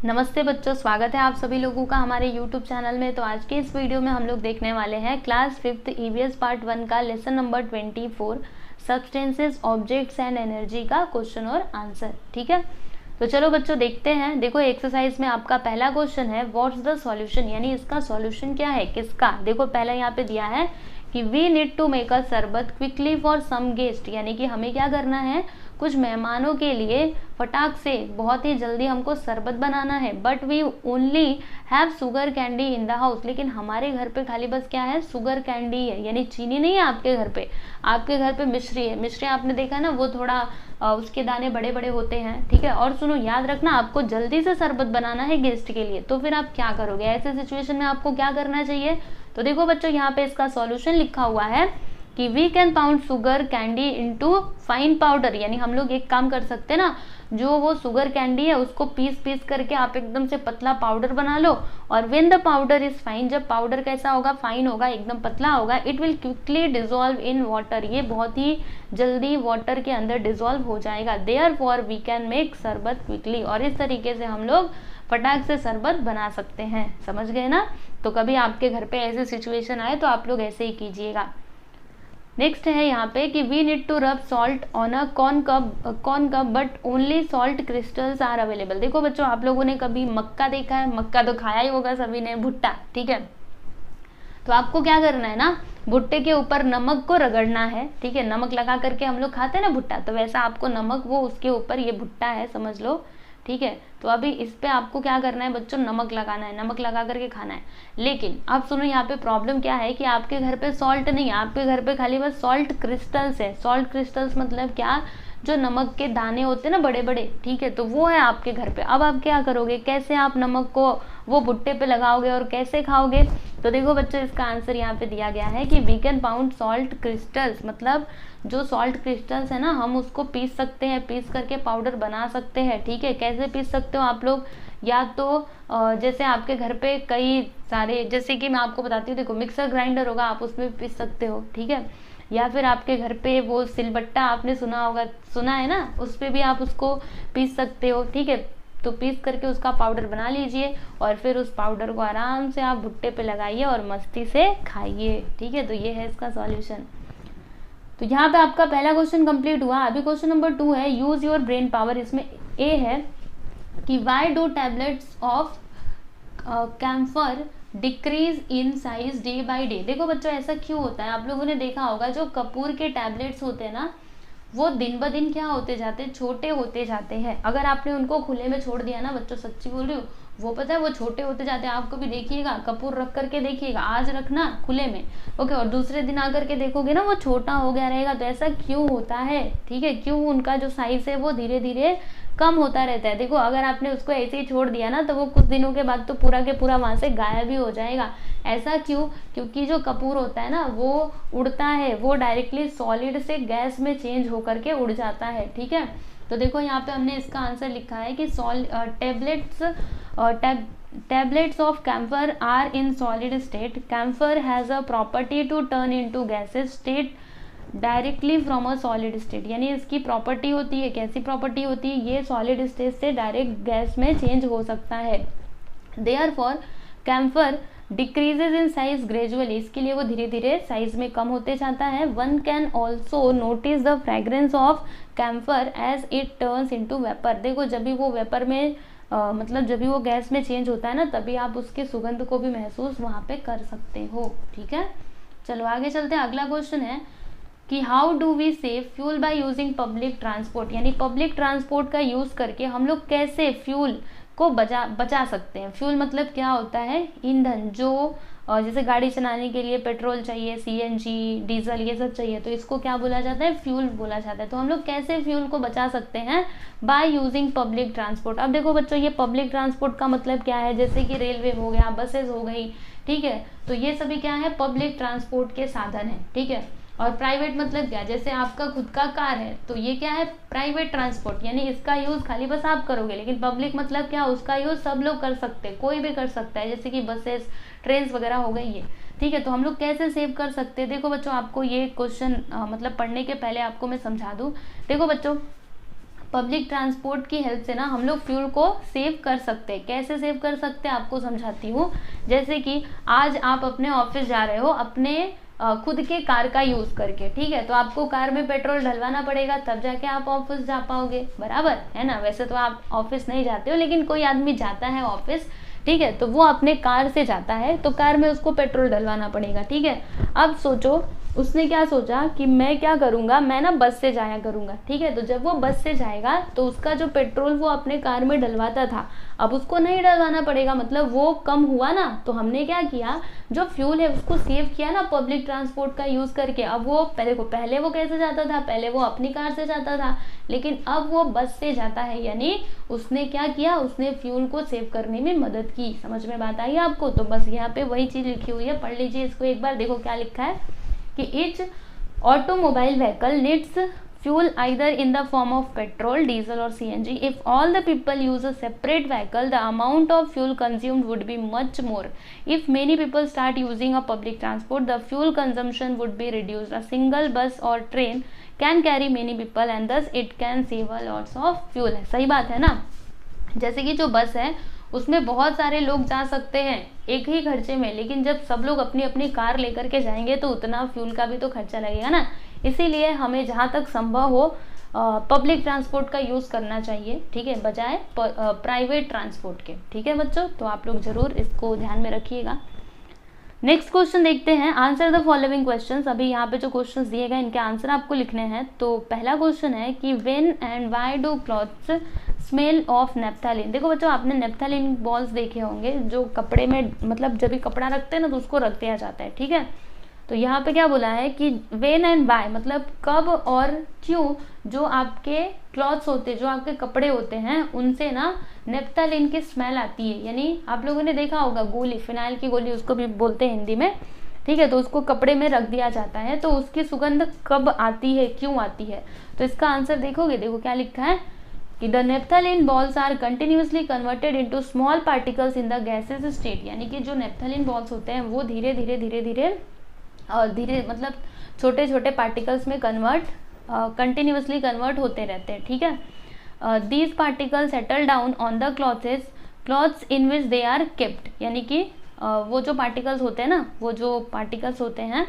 नमस्ते बच्चों, स्वागत है आप सभी लोगों का हमारे YouTube चैनल में। तो आज के इस वीडियो में हम लोग देखने वाले हैं क्लास 5th EVS पार्ट 1 का lesson number 24 substances objects and energy का क्वेश्चन और आंसर। ठीक है, तो चलो बच्चों देखते हैं। देखो एक्सरसाइज में आपका पहला क्वेश्चन है व्हाट्स द सॉल्यूशन, यानी इसका सॉल्यूशन क्या है, किसका। देखो पहला यहाँ पे दिया है कि we need to make a sharbat quickly for some guest, यानी कि हमें क्या करना है, कुछ मेहमानों के लिए फटाक से बहुत ही जल्दी हमको शरबत बनाना है। But we only have sugar candy in the house, लेकिन हमारे घर पे खाली बस क्या है, शुगर कैंडी है, यानी चीनी नहीं है आपके घर पे। आपके घर पे मिश्री है। मिश्री आपने देखा ना, वो थोड़ा उसके दाने बड़े बड़े होते हैं। ठीक है, और सुनो याद रखना, आपको जल्दी से शरबत बनाना है गेस्ट के लिए। तो फिर आप क्या करोगे ऐसे सिचुएशन में, आपको क्या करना चाहिए। तो देखो बच्चों यहाँ पे इसका सॉल्यूशन लिखा हुआ है कि we can pound sugar candy into fine powder, यानी हम लोग एक काम कर सकते हैं ना, जो वो शुगर कैंडी है उसको पीस करके आप एकदम से पतला पाउडर बना लो। और when the powder is fine, जब पाउडर कैसा होगा, फाइन होगा, एकदम पतला होगा, it will quickly dissolve in water, ये बहुत ही जल्दी वाटर के अंदर डिजोल्व हो जाएगा। देयरफॉर वी कैन मेक शरबत क्विकली, और इस तरीके से हम लोग फटाक से शरबत बना सकते हैं। समझ गए ना। तो कभी आपके घर पे ऐसे सिचुएशन आए तो आप लोग ऐसे ही कीजिएगा। नेक्स्ट है यहाँ पे कि we need to rub salt on a corn cob but only salt crystals are available. देखो बच्चों, आप लोगों ने कभी मक्का देखा है, मक्का तो खाया ही होगा सभी ने, भुट्टा। ठीक है, तो आपको क्या करना है ना, भुट्टे के ऊपर नमक को रगड़ना है। ठीक है, नमक लगा करके हम लोग खाते हैं ना भुट्टा, तो वैसा आपको नमक, वो उसके ऊपर ये भुट्टा है समझ लो। ठीक है, तो अभी इस पे आपको क्या करना है बच्चों, नमक लगाना है, नमक लगा करके खाना है। लेकिन अब सुनो यहाँ पे प्रॉब्लम क्या है कि आपके घर पे सॉल्ट नहीं है, आपके घर पे खाली बस सॉल्ट क्रिस्टल्स है। सॉल्ट क्रिस्टल्स मतलब क्या, जो नमक के दाने होते हैं ना बड़े बड़े, ठीक है, तो वो है आपके घर पे। अब आप क्या करोगे, कैसे आप नमक को वो भुट्टे पे लगाओगे और कैसे खाओगे। तो देखो बच्चों, इसका आंसर यहाँ पे दिया गया है कि we can pound salt crystals, मतलब जो सॉल्ट क्रिस्टल्स है ना, हम उसको पीस सकते हैं, पीस करके पाउडर बना सकते हैं। ठीक है, कैसे पीस सकते हो आप लोग, या तो जैसे आपके घर पे कई सारे, जैसे कि मैं आपको बताती हूँ, देखो मिक्सर ग्राइंडर होगा, आप उसमें भी पीस सकते हो। ठीक है, या फिर आपके घर पे वो सिलबट्टा आपने सुना होगा, सुना है ना, उस पर भी आप उसको पीस सकते हो। ठीक है, तो पीस करके उसका पाउडर बना लीजिए और फिर उस पाउडर को आराम से आप भुट्टे पे लगाइए और मस्ती से खाइए। ठीक है, तो ये है इसका सॉल्यूशन। तो यहाँ पे आपका पहला क्वेश्चन कंप्लीट हुआ। अभी क्वेश्चन नंबर 2 है यूज योर ब्रेन पावर। इसमें ए है कि why do tablets of camphor decrease in size day by day. देखो बच्चों, ऐसा क्यों होता है, आप लोगों ने देखा होगा जो कपूर के टैबलेट्स होते हैं ना, वो दिन ब दिन क्या होते जाते हैं, छोटे होते जाते हैं। अगर आपने उनको खुले में छोड़ दिया ना बच्चों, सच्ची बोल रही हूँ, वो पता है वो छोटे होते जाते हैं। आप कभी देखिएगा, कपूर रख करके देखिएगा, आज रखना खुले में, ओके, और दूसरे दिन आकर के देखोगे ना वो छोटा हो गया रहेगा। तो ऐसा क्यों होता है, ठीक है, क्यों उनका जो साइज है वो धीरे धीरे कम होता रहता है। देखो अगर आपने उसको ऐसे ही छोड़ दिया ना, तो वो कुछ दिनों के बाद तो पूरा के पूरा वहां से गायब ही हो जाएगा। ऐसा क्यों, क्योंकि जो कपूर होता है ना वो उड़ता है, वो डायरेक्टली सॉलिड से गैस में चेंज होकर के उड़ जाता है। ठीक है, तो देखो यहाँ पे हमने इसका आंसर लिखा है कि tablets of camphor are in solid state. Camphor has a property to turn into gaseous state directly from a solid state, यानी इसकी प्रॉपर्टी होती है, कैसी प्रॉपर्टी होती है, ये सॉलिड स्टेट से डायरेक्ट गैस में चेंज हो सकता है। Therefore camphor decreases in size gradually, इसके लिए वो धीरे धीरे साइज में कम होते जाता है। One can also notice the fragrance of camphor as it turns into vapour. देखो जब भी वो वेपर में मतलब जब भी वो गैस में चेंज होता है ना, तभी आप उसके सुगंध को भी महसूस वहाँ पे कर सकते हो। ठीक है, चलो आगे चलते हैं। अगला क्वेश्चन है कि how do we save fuel by using public transport, यानी पब्लिक ट्रांसपोर्ट का यूज़ करके हम लोग कैसे फ्यूल को बचा सकते हैं। फ्यूल मतलब क्या होता है, ईंधन, जो जैसे गाड़ी चलाने के लिए पेट्रोल चाहिए, सीएनजी, डीजल, ये सब चाहिए, तो इसको क्या बोला जाता है, फ्यूल बोला जाता है। तो हम लोग कैसे फ्यूल को बचा सकते हैं, बाय यूजिंग पब्लिक ट्रांसपोर्ट। अब देखो बच्चों, ये पब्लिक ट्रांसपोर्ट का मतलब क्या है, जैसे कि रेलवे हो गया, बसेस हो गई, ठीक है, तो ये सभी क्या है, पब्लिक ट्रांसपोर्ट के साधन है। ठीक है, और प्राइवेट मतलब क्या, जैसे आपका खुद का कार है, तो ये क्या है, प्राइवेट ट्रांसपोर्ट, यानी इसका यूज खाली बस आप करोगे। लेकिन पब्लिक मतलब क्या, उसका यूज सब लोग कर सकते हैं, कोई भी कर सकता है, जैसे कि बसेस, ट्रेन वगैरह हो गई ये। ठीक है, तो हम लोग कैसे सेव कर सकते हैं। देखो बच्चों, आपको ये क्वेश्चन मतलब पढ़ने के पहले आपको मैं समझा दूं। देखो बच्चों, पब्लिक ट्रांसपोर्ट की हेल्प से ना हम लोग फ्यूल को सेव कर सकते हैं। कैसे सेव कर सकते हैं आपको समझाती हूँ। जैसे कि आज आप अपने ऑफिस जा रहे हो अपने खुद के कार का यूज़ करके, ठीक है, तो आपको कार में पेट्रोल डलवाना पड़ेगा, तब जाके आप ऑफिस जा पाओगे, बराबर है ना। वैसे तो आप ऑफिस नहीं जाते हो, लेकिन कोई आदमी जाता है ऑफिस, ठीक है, तो वो अपने कार से जाता है, तो कार में उसको पेट्रोल डलवाना पड़ेगा, ठीक है। अब सोचो उसने क्या सोचा कि मैं क्या करूँगा, मैं ना बस से जाया करूँगा, ठीक है। तो जब वो बस से जाएगा तो उसका जो पेट्रोल वो अपने कार में डलवाता था, अब उसको नहीं डलवाना पड़ेगा, मतलब वो कम हुआ ना। तो हमने क्या किया, जो फ्यूल है उसको सेव किया ना पब्लिक ट्रांसपोर्ट का यूज़ करके। अब वो पहले वो कैसे जाता था, पहले वो अपनी कार से जाता था, लेकिन अब वो बस से जाता है, यानी उसने क्या किया, उसने फ्यूल को सेव करने में मदद की। समझ में बात आई आपको। तो बस यहाँ पे वही चीज़ लिखी हुई है, पढ़ लीजिए इसको एक बार। देखो क्या लिखा है कि each automobile vehicle needs fuel either in the form of petrol, diesel or CNG. If all the people use a separate vehicle, the amount of fuel consumed would be much more. If many people start using a public transport, the fuel consumption would be reduced. A single bus or train can carry many people and thus it can save a lots of fuel. है सही बात है ना। जैसे कि जो बस है उसमें बहुत सारे लोग जा सकते हैं एक ही खर्चे में, लेकिन जब सब लोग अपनी अपनी कार लेकर के जाएंगे तो उतना फ्यूल का भी तो खर्चा लगेगा ना। इसीलिए हमें जहाँ तक संभव हो पब्लिक ट्रांसपोर्ट का यूज़ करना चाहिए, ठीक है, बजाय प्राइवेट ट्रांसपोर्ट के, ठीक है बच्चों। तो आप लोग ज़रूर इसको ध्यान में रखिएगा। नेक्स्ट क्वेश्चन देखते हैं, आंसर द फॉलोइंग क्वेश्चंस। अभी यहाँ पे जो क्वेश्चंस दिए गए इनके आंसर आपको लिखने हैं। तो पहला क्वेश्चन है कि when and why do clothes smell of naphthalene. देखो बच्चों आपने नेप्थालिन बॉल्स देखे होंगे जो कपड़े में, मतलब जब भी कपड़ा रखते हैं ना तो उसको रख दिया जाता है, ठीक है। तो यहाँ पे क्या बोला है कि व्हेन एंड व्हाई, मतलब कब और क्यों जो आपके क्लॉथ्स होते हैं, जो आपके कपड़े होते हैं, उनसे ना नेप्थालिन की स्मेल आती है। यानी आप लोगों ने देखा होगा गोली, फिनाइल की गोली उसको भी बोलते हैं हिंदी में, ठीक है। तो उसको कपड़े में रख दिया जाता है, तो उसकी सुगंध कब आती है, क्यों आती है। तो इसका आंसर देखोगे, देखो क्या लिखा है कि the naphthalene balls are continuously converted into small particles in the gases state. यानी कि जो नेप्थालिन बॉल्स होते हैं वो धीरे धीरे मतलब छोटे छोटे पार्टिकल्स में कंटिन्यूसली कन्वर्ट होते रहते हैं, ठीक है। These particles settle down on the clothes in which they are kept. यानी कि वो जो पार्टिकल्स होते हैं ना,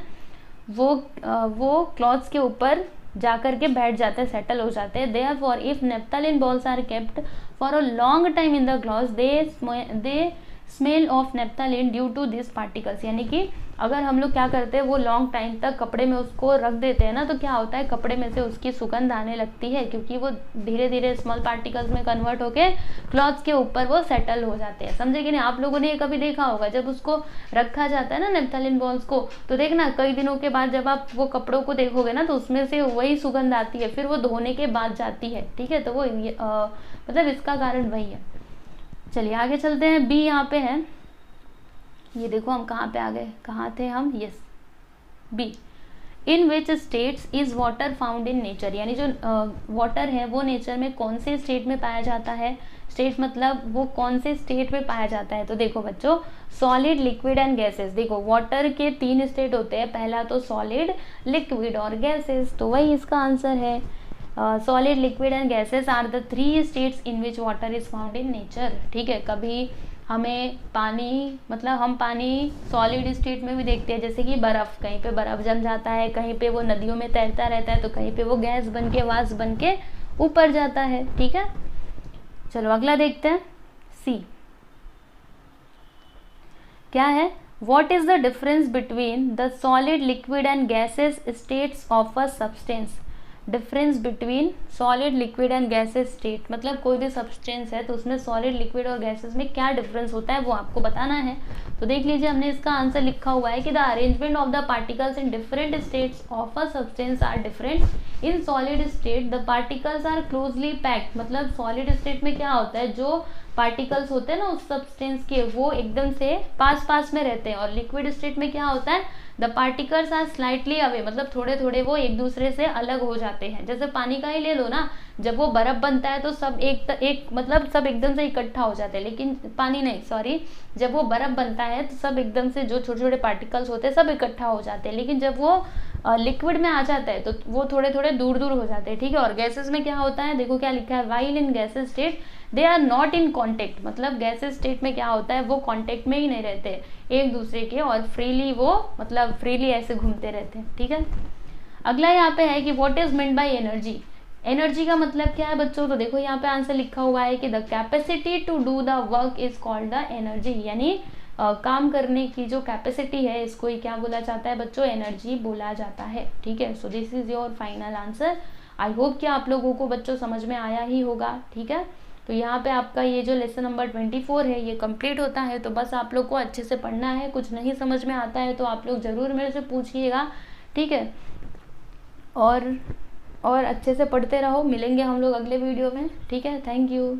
वो क्लॉथ्स के ऊपर जा कर के बैठ जाते हैं, सेटल हो जाते हैं। Therefore if naphthalene balls are kept for a long time in the clothes they smell of naphthalene due to this particles. यानी कि अगर हम लोग क्या करते हैं, वो लॉन्ग टाइम तक कपड़े में उसको रख देते हैं ना, तो क्या होता है, कपड़े में से उसकी सुगंध आने लगती है, क्योंकि वो धीरे धीरे स्मॉल पार्टिकल्स में कन्वर्ट होके क्लॉथ्स के ऊपर वो सेटल हो जाते हैं। समझे कि नहीं। आप लोगों ने ये कभी देखा होगा, जब उसको रखा जाता है ना नेप्थालिन बॉल्स को, तो देखना कई दिनों के बाद जब आप वो कपड़ों को देखोगे ना, तो उसमें से वही सुगंध आती है, फिर वो धोने के बाद जाती है, ठीक है। तो वो मतलब इसका कारण वही है। चलिए आगे चलते हैं। बी यहाँ पे है, ये देखो हम कहाँ पे आ गए, कहाँ थे हम, yes B. In which states is water found in nature. यानी जो वाटर है वो नेचर में कौन से स्टेट में पाया जाता है। स्टेट मतलब वो कौन से स्टेट में पाया जाता है। तो देखो बच्चों, सॉलिड, लिक्विड एंड गैसेस। देखो वाटर के 3 स्टेट होते हैं, पहला तो सॉलिड, लिक्विड और गैसेस, तो वही इसका आंसर है। Solid, liquid and gases are the 3 states in which water is found in nature, ठीक है। कभी हमें पानी, मतलब हम पानी सॉलिड स्टेट में भी देखते हैं, जैसे कि बर्फ़, कहीं पे बर्फ़ जम जाता है, कहीं पे वो नदियों में तैरता रहता है, तो कहीं पे वो गैस बन के, वाष्प बन के ऊपर जाता है, ठीक है। चलो अगला देखते हैं, सी क्या है। What is the difference between the solid, liquid and gases states of a substance. Difference between solid, liquid and gases state, मतलब कोई भी सब्सटेंस है तो उसमें सॉलिड, लिक्विड और गैसेस में क्या डिफरेंस होता है वो आपको बताना है। तो देख लीजिए, हमने इसका आंसर लिखा हुआ है कि the arrangement of the particles in different states of a substance are different. In solid state the particles are closely packed. मतलब सॉलिड स्टेट में क्या होता है, जो पार्टिकल्स होते हैं ना उस सब्सटेंस के, वो एकदम से पास में रहते हैं। और लिक्विड स्टेट में क्या होता है, the particles are slightly away, मतलब थोड़े थोड़े वो एक दूसरे से अलग हो जाते हैं। जैसे पानी का ही ले लो ना, जब वो बर्फ बनता है तो सब एक मतलब सब एकदम से इकट्ठा हो जाते हैं, लेकिन पानी नहीं, सॉरी, जब वो बर्फ बनता है तो सब एकदम से जो छोटे छोटे पार्टिकल्स होते हैं सब इकट्ठा हो जाते हैं, लेकिन जब वो लिक्विड में आ जाता है तो वो थोड़े थोड़े दूर दूर हो जाते हैं, ठीक है। और गैसेस में क्या होता है, देखो क्या लिखा है, while in gases state they are not in contact, मतलब गैसेस स्टेट में क्या होता है, वो कॉन्टेक्ट में ही नहीं रहते एक दूसरे के, और फ्रीली वो मतलब फ्रीली ऐसे घूमते रहते हैं, ठीक है। अगला यहाँ पे है कि what is meant by energy. Energy का मतलब क्या है बच्चों, तो देखो यहाँ पे आंसर लिखा हुआ है कि the capacity to do the work is called the energy, यानी काम करने की जो कैपेसिटी है इसको ही क्या बोला जाता है बच्चों, एनर्जी बोला जाता है, ठीक है। So this is your final answer. I hope कि आप लोगों को बच्चों समझ में आया ही होगा, ठीक है। तो यहाँ पे आपका ये जो लेसन नंबर 24 है ये कंप्लीट होता है। तो बस आप लोग को अच्छे से पढ़ना है, कुछ नहीं समझ में आता है तो आप लोग ज़रूर मेरे से पूछिएगा, ठीक है। और अच्छे से पढ़ते रहो, मिलेंगे हम लोग अगले वीडियो में, ठीक है। Thank you.